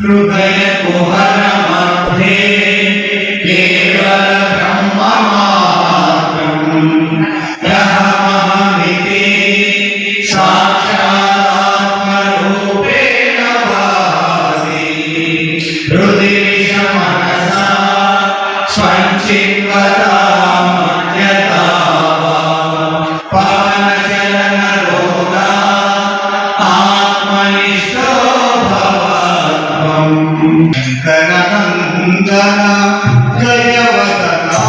హృదయ కుహర మధ్యే కేవల బ్రహ్మమాత్రం బ్రహ్మమితి సాక్షాదాత్మరూపేణ భాసి హృది మనసా స్వంచిన్వతా మన్యతా పవన చలన రోగా ఆత్మనిష్టో భవత్వం కనకందన జయవదనా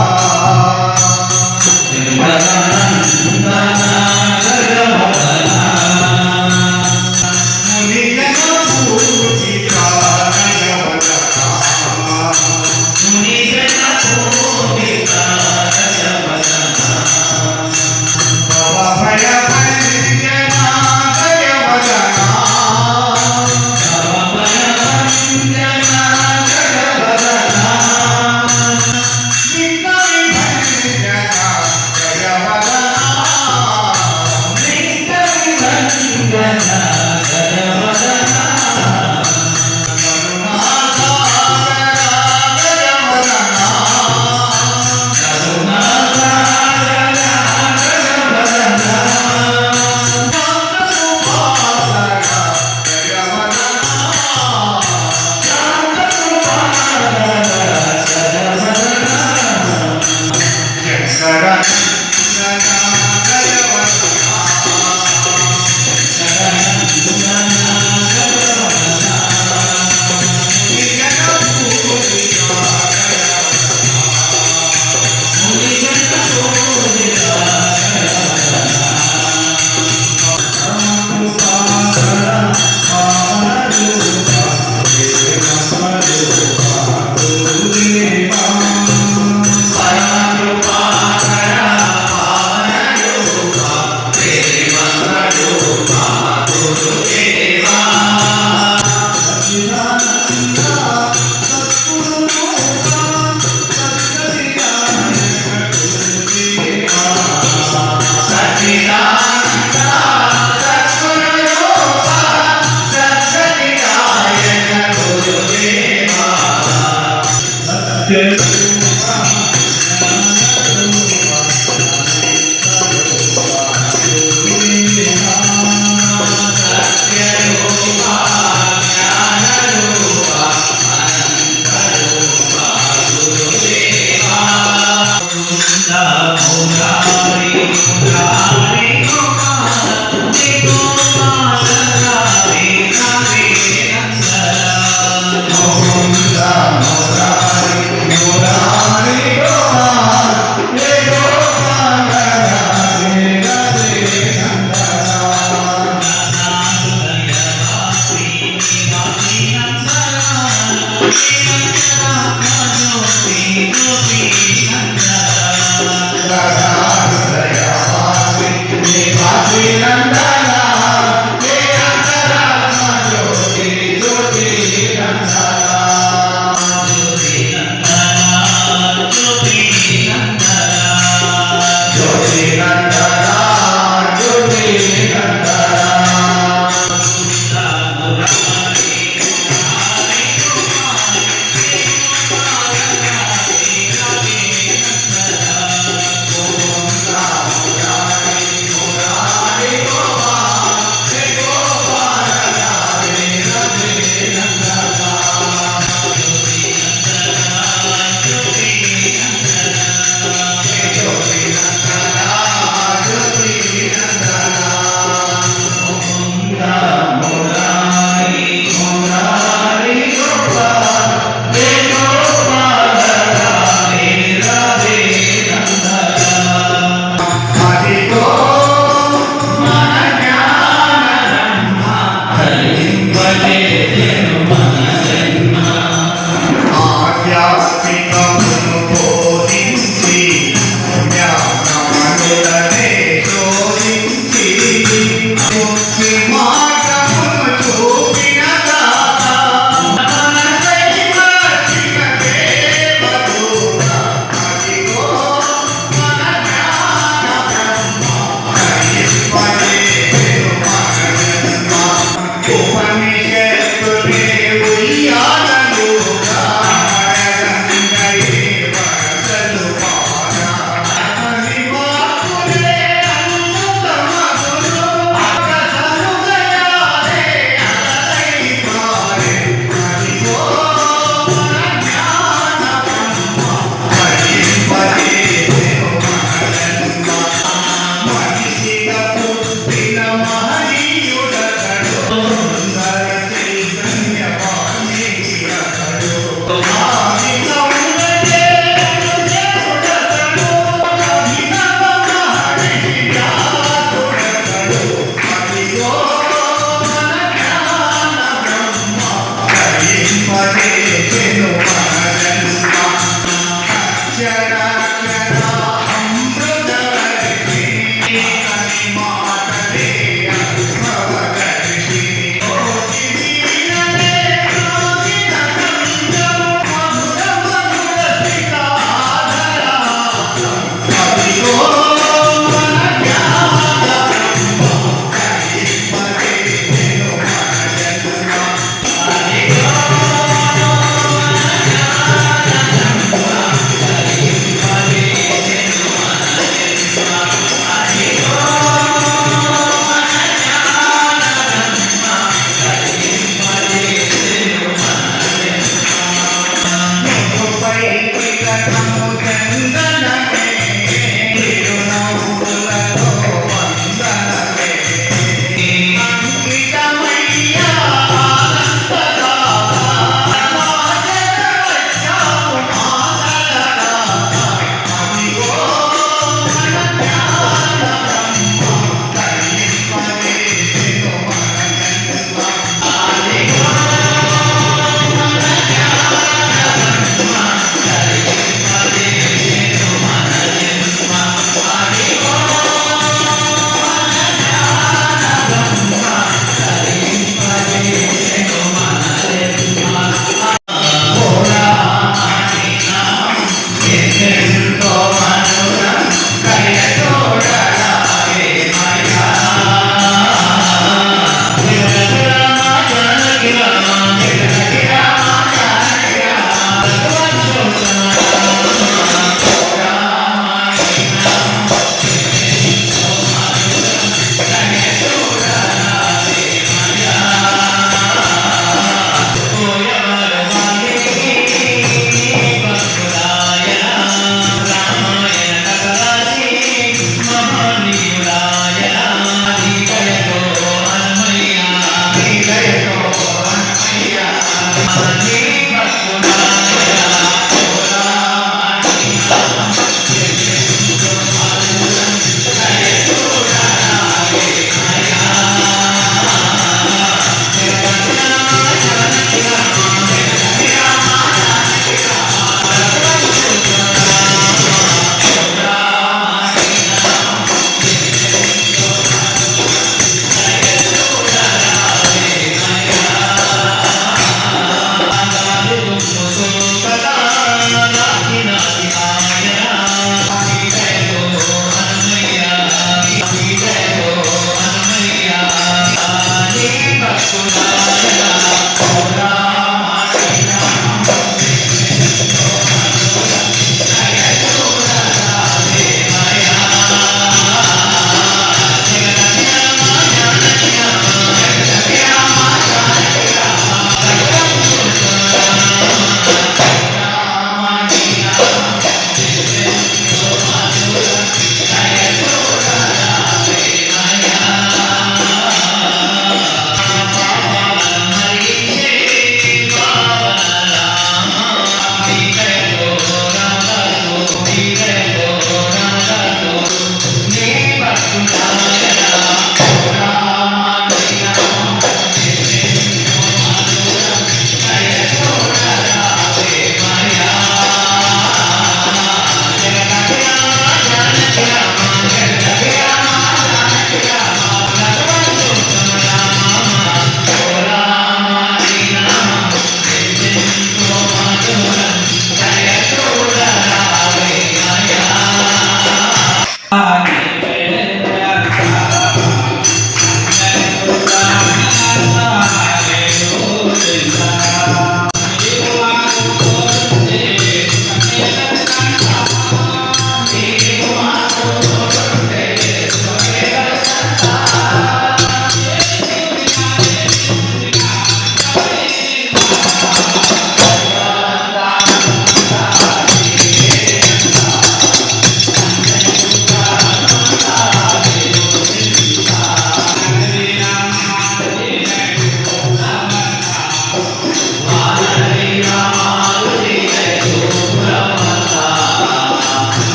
Upanish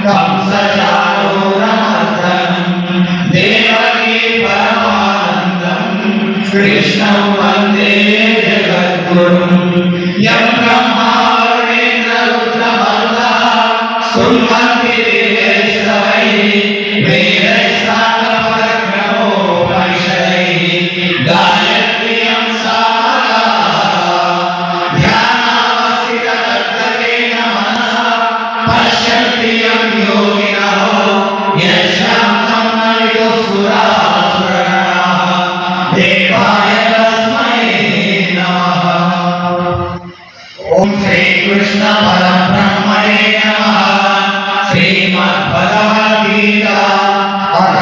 कंसचाणूरमर्दनं देवकी परमानन्दं कृष्णं वन्दे जगद्गुरुं यं ब्रह्मा वरुणेन्द्ररुद्रमरुतः स्तुवन्ति दिव्यैस्तवैः वेदैः साङ्गपरक्रमोपनिषदैः गायत्र्यं सामगाः ध्यानावस्थिततद्गतेन मनसा पश्यन्ति यं योगिनः यशान्तं न विदुःसुरासुरगणाः देवाय तस्मै नमः। ॐ श्रीकृष्ण परब्रह्मणे नमः। श्रीमद्भगवद्गीता अथ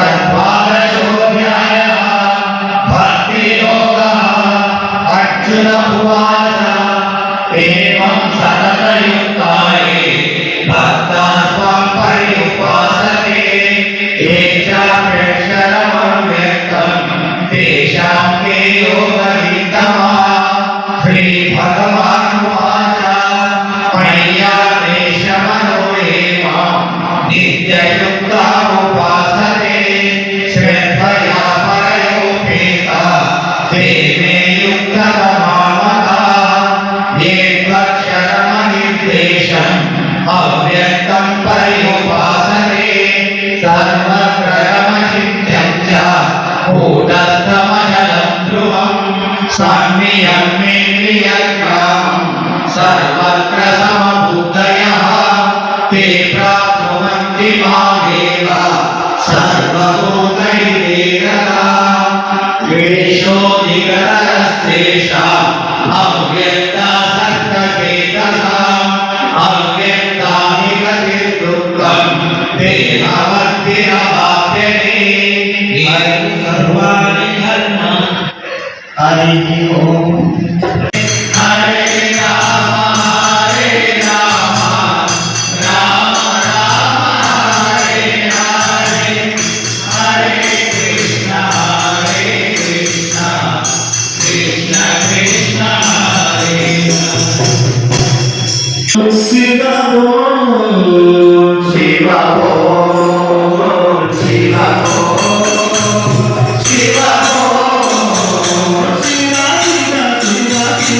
भक्तियोगः। अर्जुन उवाच एवं सततयुक्ताये भक्ताः त्वां पर्युपासते ये चाप्यक्षरमव्यक्तं तेषां के योगवित्तमः। श्रीभगवानुवाच मय्यादेशमनो ये मां नित्ययुक्ता उपासते श्रद्धया परयोपेता ते मे युक्ततमा मताः। ये त्वक्षरमनिर्देशम् अव्यक्तं पर्युपासते सर्वत्रयमचिन्त्यं च कूटस्थमचलं ध्रुवं सम्यग्मेन्द्रियग्रामं सर्वत्र समबुद्धयः ते प्राप्नुवन्ति मामेव सर्वभूतैः क्लेशोऽधिकतरस्तेषाम् अव्यक्तासक्तचेतसाम् अव्यक्तानि गतिर्दुःखम् देहवद्भिरवाप्यते। सर्वाणि धर्माणि हरिः ओम्। हरे राम राम राम हरे हरे हरे कृष्ण कृष्ण कृष्ण हरे हरे। शिव शिव शिव शिव शिव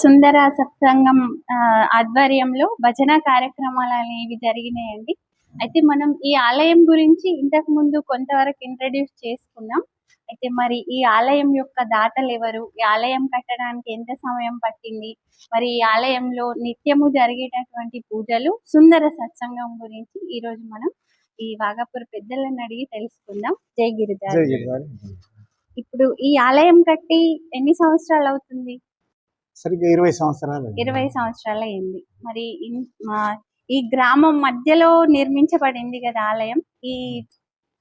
సుందర సత్సంగం ఆధ్వర్యంలో భజన కార్యక్రమాలు అనేవి జరిగినాయండి. అయితే మనం ఈ ఆలయం గురించి ఇంతకు ముందు కొంతవరకు ఇంట్రడ్యూస్ చేసుకున్నాం. అయితే మరి ఈ ఆలయం యొక్క దాతలు ఎవరు, ఈ ఆలయం కట్టడానికి ఎంత సమయం పట్టింది, మరి ఈ ఆలయంలో నిత్యము జరిగేటటువంటి పూజలు, సుందర సత్సంగం గురించి ఈ రోజు మనం ఈ వాగాపూర్ పెద్దలను అడిగి తెలుసుకుందాం. జై గిరిధర్. ఇప్పుడు ఈ ఆలయం కట్టి ఎన్ని సంవత్సరాలు అవుతుంది? సరిగ్గా 20 సంవత్సరాలు. 20 సంవత్సరాలు అయింది. మరి ఈ గ్రామం మధ్యలో నిర్మించబడింది కదా ఆలయం. ఈ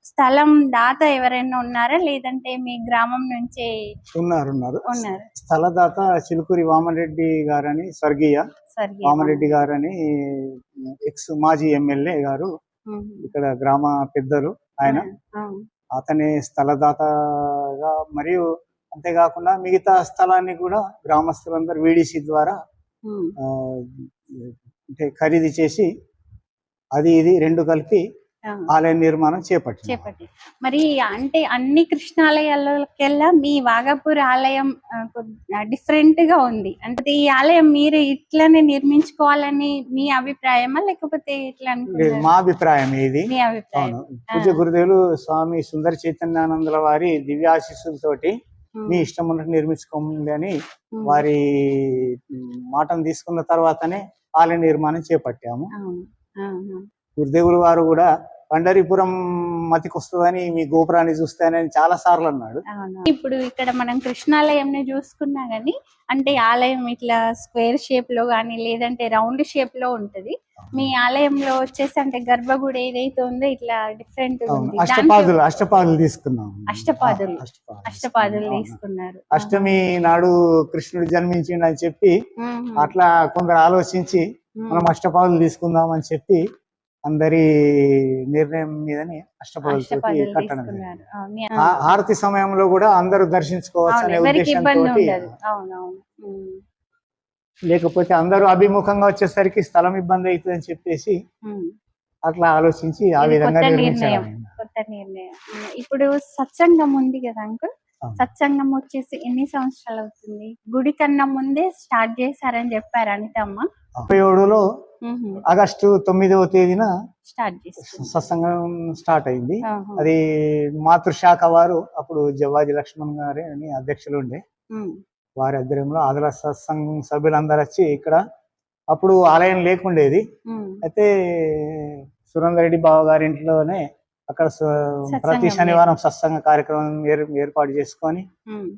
స్థలం దాత ఎవరైనా ఉన్నారా, లేదంటే మీ గ్రామం నుంచే? ఉన్నారు. స్థలదాత చిలుకూరి వామరెడ్డి గారని, స్వర్గీయ వామరెడ్డి గారని ఎక్స్ మాజీ ఎమ్మెల్యే గారు, ఇక్కడ గ్రామ పెద్దలు ఆయన. అతని స్థలదాతగా, మరియు అంతేకాకుండా మిగతా స్థలాన్ని కూడా గ్రామస్తులందరూ వీడిసి ద్వారా అంటే ఖరీదు చేసి అది ఇది రెండు కలిపి ఆలయ నిర్మాణం చేపట్టి. మరి అంటే అన్ని కృష్ణాలయాలకెల్లా మీ వాగాపూర్ ఆలయం డిఫరెంట్ గా ఉంది. అంటే ఈ ఆలయం మీరు ఇట్లానే నిర్మించుకోవాలని మీ అభిప్రాయమా, లేకపోతే ఇట్లా? మా అభిప్రాయం ఇది. మీ అభిప్రాయం. పూజ్య గురుదేవులు స్వామి సుందర చైతన్యానందుల వారి దివ్యాశీస్సులతోటి మీ ఇష్టం ఉన్నట్టు నిర్మించుకోండి అని వారి మాటను తీసుకున్న తర్వాతనే ఆలయ నిర్మాణం చేపట్టాము. గురుదేవులు వారు కూడా పండరీపురం మతికొస్తుందని మీ గోపురాన్ని చూస్తానని చాలా సార్లు అన్నాడు. ఇప్పుడు ఇక్కడ మనం కృష్ణాలయం చూసుకున్నా గానీ, అంటే ఆలయం ఇట్లా స్క్వేర్ షేప్ లో గానీ, లేదంటే రౌండ్ షేప్ లో ఉంటది. మీ ఆలయంలో వచ్చేసి అంటే గర్భగుడి ఏదైతే ఉందో ఇట్లా డిఫరెంట్ ఉంది. అష్టపాదులు తీసుకున్నాం. అష్టపాదులు తీసుకున్నారు. అష్టమి నాడు కృష్ణుడు జన్మించిండు అని చెప్పి అట్లా కొందరు ఆలోచించి మనం అష్టపాదులు తీసుకుందాం అని చెప్పి అందరి నిర్ణయం మీదని అష్టపదులతో కట్టడం. హారతి సమయంలో కూడా అందరూ దర్శించుకోవచ్చు అనే ఉద్దేశంతో, లేకపోతే అందరూ అభిముఖంగా వచ్చేసరికి స్థలం ఇబ్బంది అవుతుంది అని చెప్పేసి అట్లా ఆలోచించి ఆ విధంగా నిర్ణయం. ఇప్పుడు సత్సంగం ఉంది కదా అంకుల్, సత్సంగం వచ్చేసి ఎన్ని సంవత్సరాలు అవుతుంది? గుడి కన్నా ముందే స్టార్ట్ చేశారని చెప్పారు అనితమ్మ. 37లో ఆగస్టు 9వ తేదీన సత్సంగం స్టార్ట్ అయింది. అది మాతృశాఖ వారు, అప్పుడు జవ్వాజీ లక్ష్మణ్ గారి అని అధ్యక్షులు ఉండే, వారి ఆధ్వర్యంలో ఆదల సత్సంగం సభ్యులందరూ వచ్చి ఇక్కడ, అప్పుడు ఆలయం లేకుండేది. అయితే సురేందర్ రెడ్డి బావ గారి ఇంట్లోనే అక్కడ ప్రతి శనివారం సత్సంగ కార్యక్రమం ఏర్పాటు చేసుకొని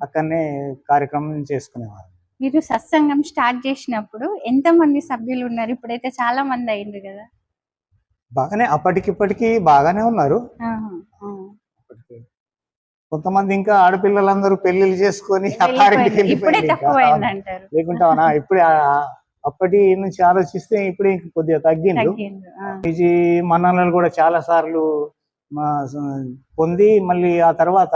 అక్కడనే కార్యక్రమం చేసుకునేవారు. మీరు సత్సంగం స్టార్ట్ చేసినప్పుడు ఎంత మంది సభ్యులు ఉన్నారు? ఇప్పుడైతే చాలా మంది అయింది కదా. బాగానే, అప్పటికిప్పటికి బాగానే ఉన్నారు. కొంతమంది ఇంకా ఆడపిల్లలందరూ పెళ్లిళ్ళు చేసుకొని లేకుంటావనా. ఇప్పుడే అప్పటి నుంచి ఆలోచిస్తే ఇప్పుడే కొద్దిగా తగ్గిండు. ఈ మన్ననలు కూడా చాలా సార్లు పొంది, మళ్ళీ ఆ తర్వాత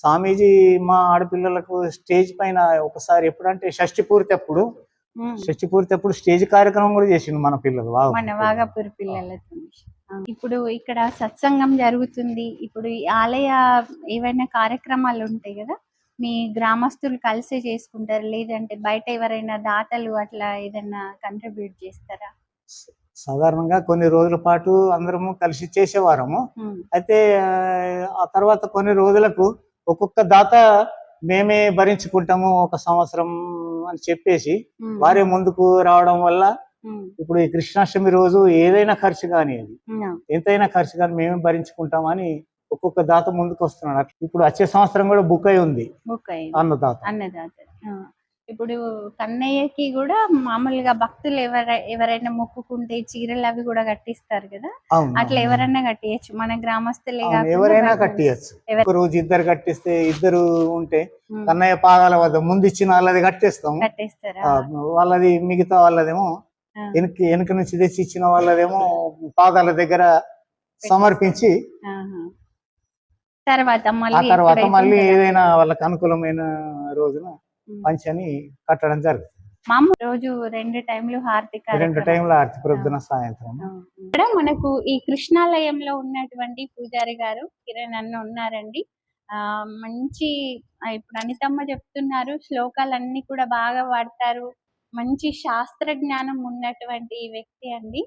స్వామీజీ మా ఆడపిల్లలకు స్టేజ్ పైన ఒకసారి, ఎప్పుడంటే షష్ఠి పూర్తి అప్పుడు స్టేజ్ కార్యక్రమం కూడా చేసిండు మన పిల్లలు, మన వాగాపూర్ పిల్లలతో. ఇప్పుడు ఇక్కడ సత్సంగం జరుగుతుంది. ఇప్పుడు ఈ ఆలయ ఏవైనా కార్యక్రమాలు ఉంటాయి కదా, మీ గ్రామస్తులు కలిసి చేసుకుంటారు, లేదంటే బయట ఎవరైనా దాతలు అట్లా ఏదైనా కంట్రిబ్యూట్ చేస్తారా? సాధారణంగా కొన్ని రోజుల పాటు అందరము కలిసి చేసేవారము. అయితే ఆ తర్వాత కొన్ని రోజులకు ఒక్కొక్క దాత మేమే భరించుకుంటాము 1 సంవత్సరం అని చెప్పేసి వారే ముందుకు రావడం వల్ల ఇప్పుడు ఈ కృష్ణాష్టమి రోజు ఏదైనా ఖర్చు కానీ, ఎంతైనా ఖర్చు కానీ మేమే భరించుకుంటామని ఒక్కొక్క దాత ముందుకు వస్తున్నాడు. ఇప్పుడు వచ్చే సంవత్సరం కూడా బుక్ అయి ఉంది అన్నదాత. ఇప్పుడు కన్నయ్యకి కూడా మామూలుగా భక్తులు ఎవరైనా మొక్కుకుంటే చీరలు అవి కూడా కట్టిస్తారు కదా, అట్లా ఎవరైనా కట్టియచ్చు. మన గ్రామస్తులే ఎవరైనా కట్టియచ్చు. ఒక రోజు ఇద్దరు కట్టిస్తే, ఇద్దరు ఉంటే కన్నయ్య పాదాల వద్ద ముందు ఇచ్చిన వాళ్ళది కట్టేస్తారా, వాళ్ళది మిగతా వాళ్ళదేమో వెనక నుంచి తెచ్చి ఇచ్చిన వాళ్ళదేమో పాదాల దగ్గర సమర్పించి తర్వాత మళ్ళీ ఏదైనా వాళ్ళకి అనుకూలమైన రోజున పంచని కట్టడం జరుగుతుంది. మామూలు రోజు 2 టైంలు హారతి, 2 టైంల హారతి, ప్రొద్దున సాయంత్రం. ఇక్కడ మనకు ఈ కృష్ణాలయంలో ఉన్నటువంటి పూజారి గారు కిరణ్ అన్న ఉన్నారండి. మంచి, ఇప్పుడు అనితమ్మ చెప్తున్నారు, శ్లోకాలన్నీ కూడా బాగా వాడతారు, మంచి శాస్త్ర జ్ఞానం ఉన్నటువంటి వ్యక్తి అండి.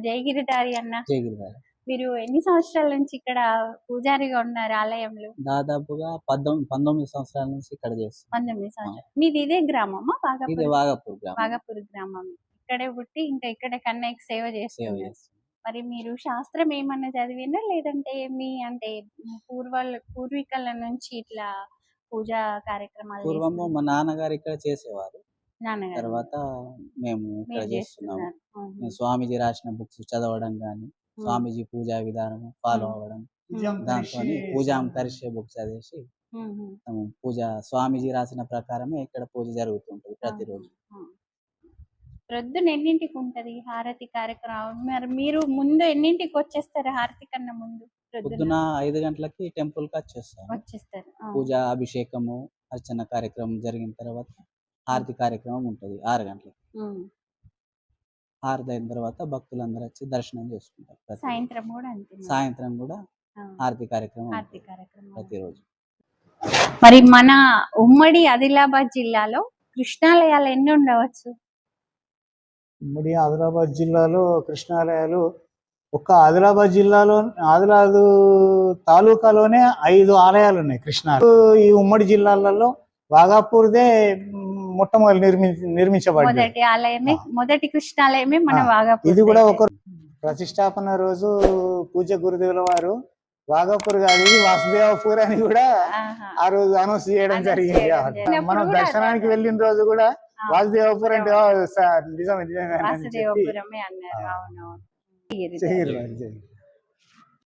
జయగిరిధారి అన్న, జయగిరిధారి మీరు ఎన్ని సంవత్సరాల నుంచి ఇక్కడ పూజారిగా ఉన్నారు ఆలయంలో? దాదాపుగా 19 సంవత్సరాల నుంచి ఇక్కడ చేస్తాం. 19 సంవత్సరాలు. మీది ఇదే గ్రామమా? ఇది వాగపూర్ గ్రామం. వాగపూర్ గ్రామం. ఇక్కడే పుట్టి ఇంకా ఇక్కడ కన్నయ్యకి సేవ సేవ చేస్తున్నారు. చేస్తాం. మరి మీరు శాస్త్రం ఏమన్నా చదివినా, లేదంటే మీ అంటే పూర్వీకుల నుంచి ఇట్లా పూజా కార్యక్రమాలు పూర్వము మా నాన్నగారు ఇక్కడ చేసేవారు, నాన్నగారు తర్వాత మేము ఇక్కడ మీరు చేస్తున్నాము. చేస్తున్నారు? మేము స్వామీజీ రాసిన బుక్స్ చదవడం కానీ, స్వామీజీ పూజా విధానం ఫాలో అవ్వడం, దాంతో పూజాం కరిషే బుక్ చదివేసి పూజ స్వామీజీ రాసిన ప్రకారమే ఇక్కడ పూజ జరుగుతుంటది ప్రతిరోజు. ప్రొద్దున ఎన్నింటికి ఉంటది హారతి కార్యక్రమం? మరి మీరు ముందు ఎన్నింటికి వచ్చేస్తారు హారతి కన్నా ముందు? పొద్దున 5 గంటలకి టెంపుల్ కి వచ్చేస్తాం. వచ్చేస్తారు. పూజ, అభిషేకము, అర్చన కార్యక్రమం జరిగిన తర్వాత హారతి కార్యక్రమం ఉంటది 6 గంటలకి. హారతి అయిన తర్వాత భక్తులందరూ వచ్చి దర్శనం చేసుకుంటారు. సాయంత్రం కూడా అంతే. సాయంత్రం కూడా హారతి కార్యక్రమం ప్రతిరోజు. మరి మన ఉమ్మడి ఆదిలాబాద్ జిల్లాలో కృష్ణాలయాలు ఎన్ని ఉండవచ్చు? ఉమ్మడి ఆదిలాబాద్ జిల్లాలో కృష్ణాలయాలు ఒక్క ఆదిలాబాద్ జిల్లాలో ఆదిలాబాద్ తాలూకాలోనే 5 ఆలయాలు ఉన్నాయి కృష్ణాలు. ఈ ఉమ్మడి జిల్లాలలో వాగాపూర్దే మొట్టమొదటి నిర్మించబడింది. మొదటి ఆలయమే, మొదటి కృష్ణాలయమే మన వాగాపూర్. ఇది కూడా ఒక ప్రతిష్టాపన రోజు పూజ గురుదేవుల వారు వాగాపూర్ కాదు, ఇది వాసుదేవపూర్ అని కూడా ఆ రోజు అనౌన్స్ చేయడం జరిగింది. మనం దర్శనానికి వెళ్ళిన రోజు కూడా వాసుదేవపూర్ అంటే నిజమే వాసుదేవపురమే అన్నారు. అవునవును.